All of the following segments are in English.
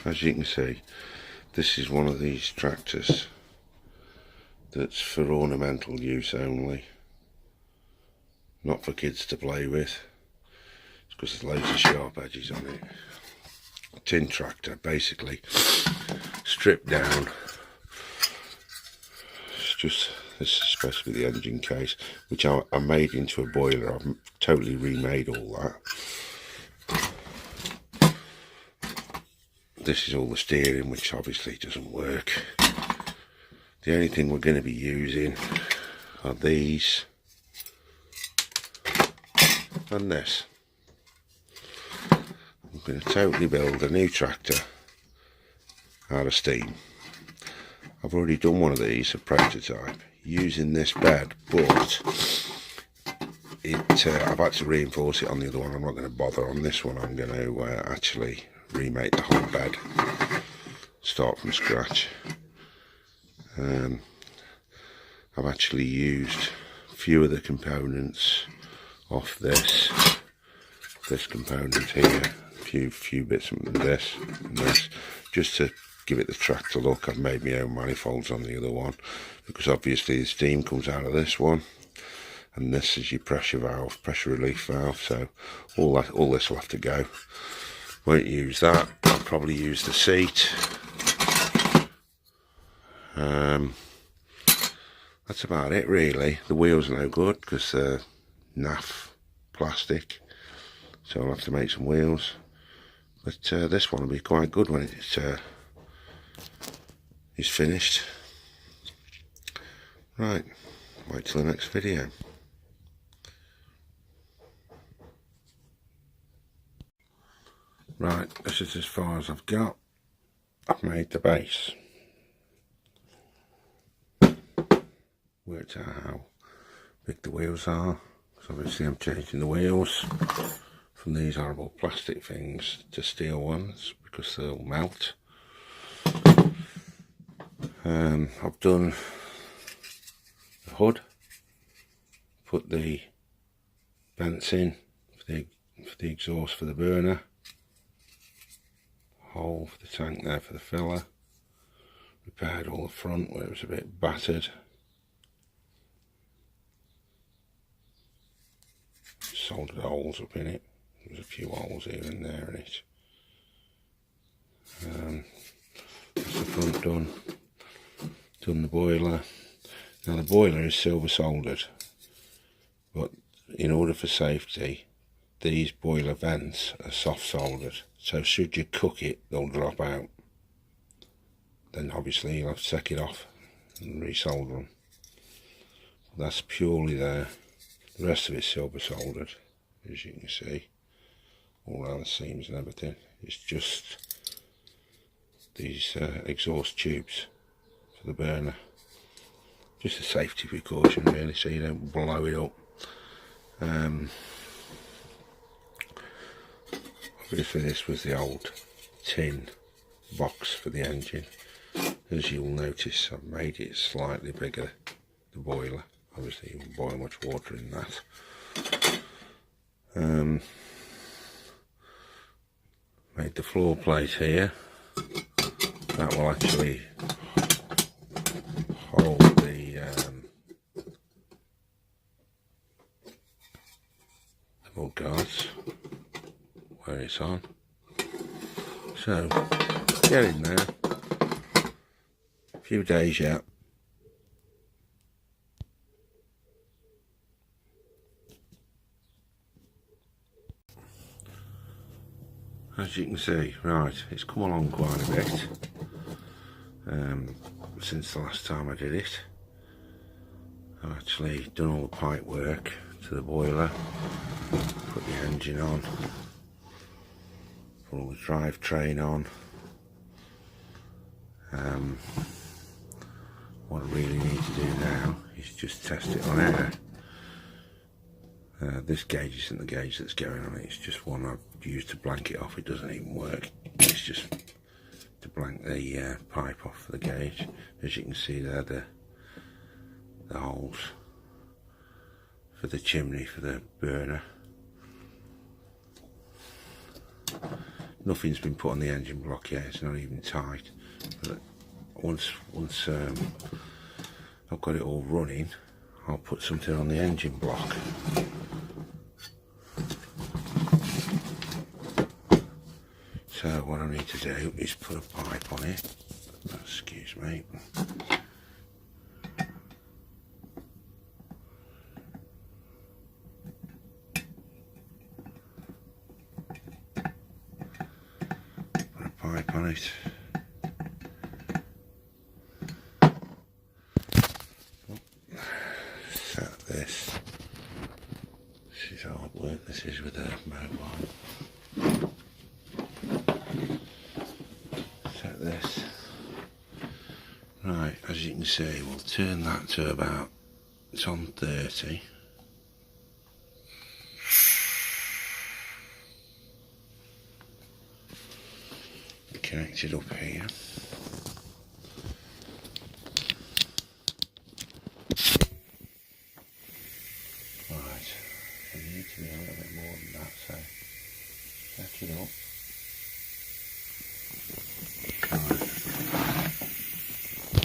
as you can see, this is one of these tractors that's for ornamental use only, not for kids to play with. It's because there's loads of sharp edges on it. A tin tractor, basically stripped down. It's just, this is supposed to be the engine case, which I made into a boiler. I've totally remade all that. This is all the steering, which obviously doesn't work. The only thing we're going to be using are these and this. I'm going to totally build a new tractor out of steam. I've already done one of these, a prototype, using this bed, but I've had to reinforce it on the other one. I'm not going to bother on this one. I'm going to actually remake the whole bed, start from scratch. I've actually used a few of the components off this component here, a few bits of this and this, just to give it the tractor look. I've made my own manifolds on the other one, because obviously the steam comes out of this one, and this is your pressure valve, pressure relief valve, so all this will have to go. Won't use that. I'll probably use the seat. That's about it really. The wheels are no good because they're naff plastic, so I'll have to make some wheels. But this one will be quite good when it's finished. Right, wait till the next video. Right, this is as far as I've got. I've made the base. Worked out how big the wheels are, because obviously I'm changing the wheels from these horrible plastic things to steel ones because they'll melt. I've done the hood, put the vents in for the exhaust for the burner, hole for the tank there for the filler, repaired all the front where it was a bit battered, soldered holes up in it. There's a few holes here and there in it. That's the front done. Done the boiler. Now the boiler is silver soldered, but in order for safety, these boiler vents are soft soldered, so should you cook it, they'll drop out. Then obviously you'll have to take it off and resolder them. That's purely there. The rest of it's silver soldered, as you can see, all around the seams and everything. It's just these exhaust tubes for the burner. Just a safety precaution really, so you don't blow it up. Obviously this was the old tin box for the engine. As you'll notice, I've made it slightly bigger, the boiler. Obviously you can boil much water in that. Made the floor plate here. That will actually hold the mud guards where it's on. So, get in there. A few days yet. As you can see, right, it's come along quite a bit since the last time I did it. I've actually done all the pipe work to the boiler, put the engine on, put all the drivetrain on. What I really need to do now is just test it on air. This gauge isn't the gauge that's going on it, it's just one I've used to blank it off. It doesn't even work, it's just to blank the pipe off for the gauge. As you can see there, the holes for the chimney for the burner. Nothing's been put on the engine block yet, it's not even tight. But once I've got it all running, I'll put something on the engine block. So what I need to do is put a pipe on it. Excuse me. Put a pipe on it. Set this. This is hard work, this is with a mobile. Set this. Right, as you can see, we'll turn that to about, it's on 30. Connect it up here. Right, we need to be a little bit more than that, so set it up.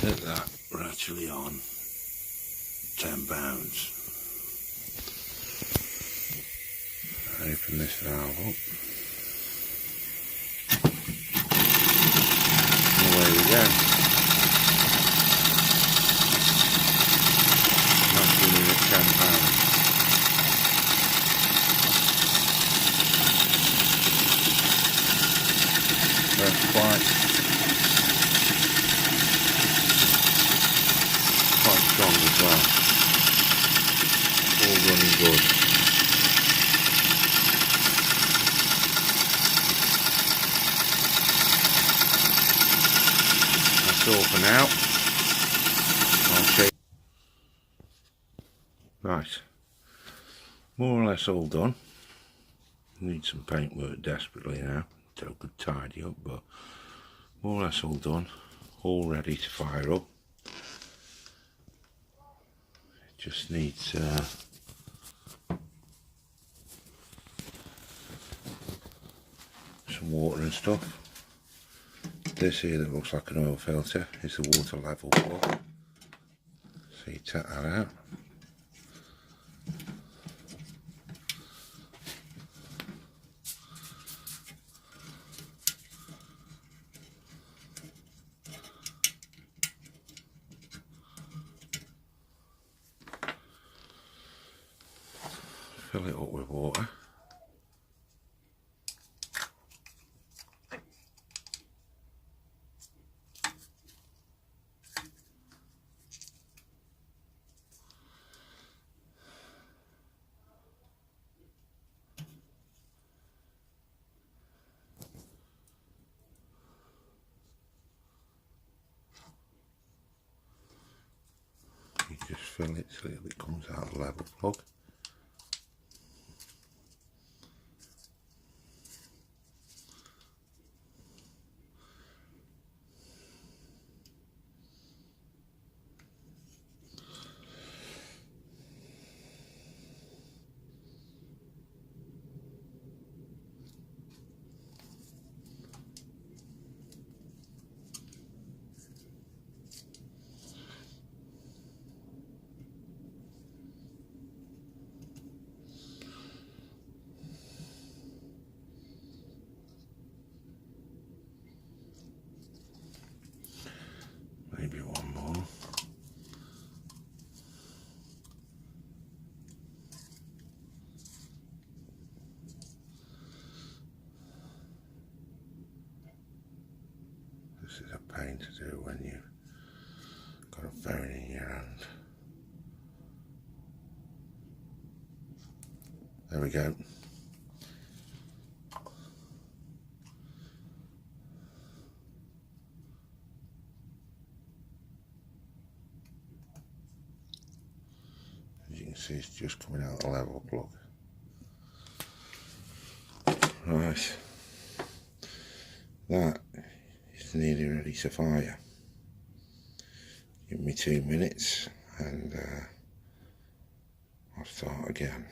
Put that actually on £10. Open this valve up. And away we go. That's running at £10. That's quite strong as well. All running good. That's all for now. I'll show you. Right. More or less all done. Need some paintwork desperately now. So I could tidy up, but more or less all done. All ready to fire up. Just needs some water and stuff. This here that looks like an oil filter is the water level plug. So you take that out. Fill it up with water. You just fill it till it comes out of the level plug. Maybe one more. This is a pain to do when you've got a phone in your hand. There we go. As you can see, it's just coming out of the level plug. Right, that is nearly ready to fire. Give me 2 minutes and I'll start again.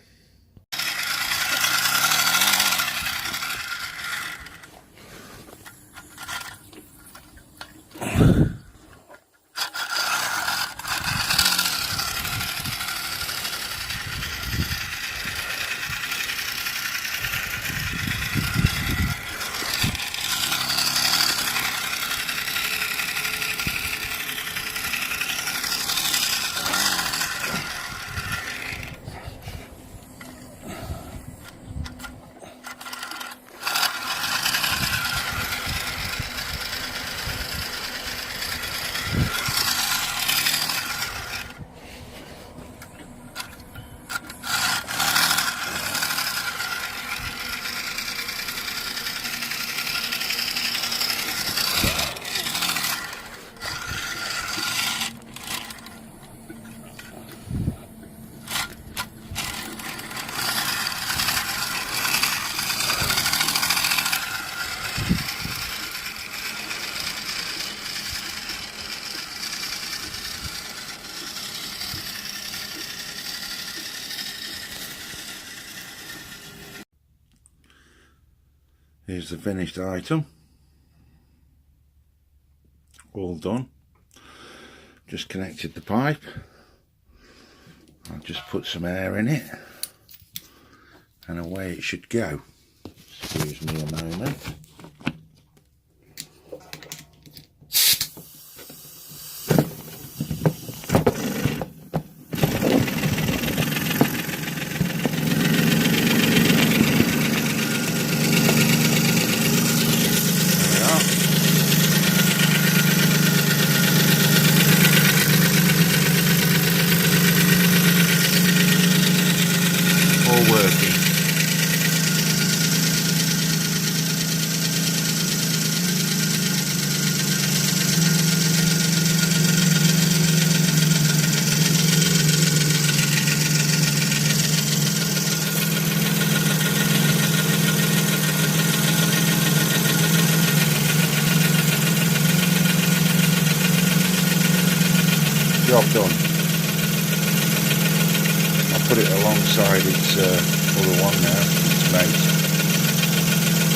Here's the finished item. All done. Just connected the pipe. I'll just put some air in it and away it should go. Excuse me a moment. All working. Job done. I'll put it alongside its other one now, its mate.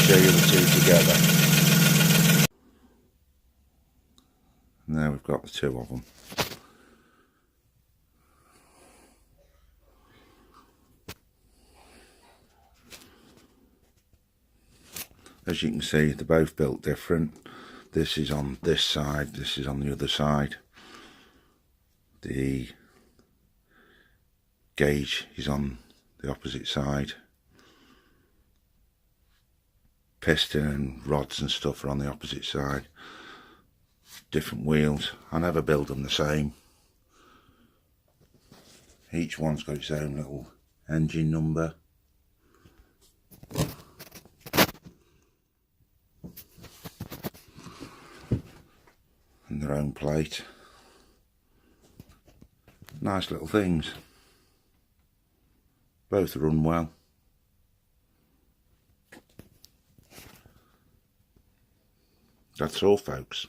Show you the two together. Now we've got the two of them. As you can see, they're both built different. This is on this side, this is on the other side. The gauge is on the opposite side. Piston and rods and stuff are on the opposite side. Different wheels. I never build them the same. Each one's got its own little engine number. And their own plate. Nice little things. Both run well. That's all, folks.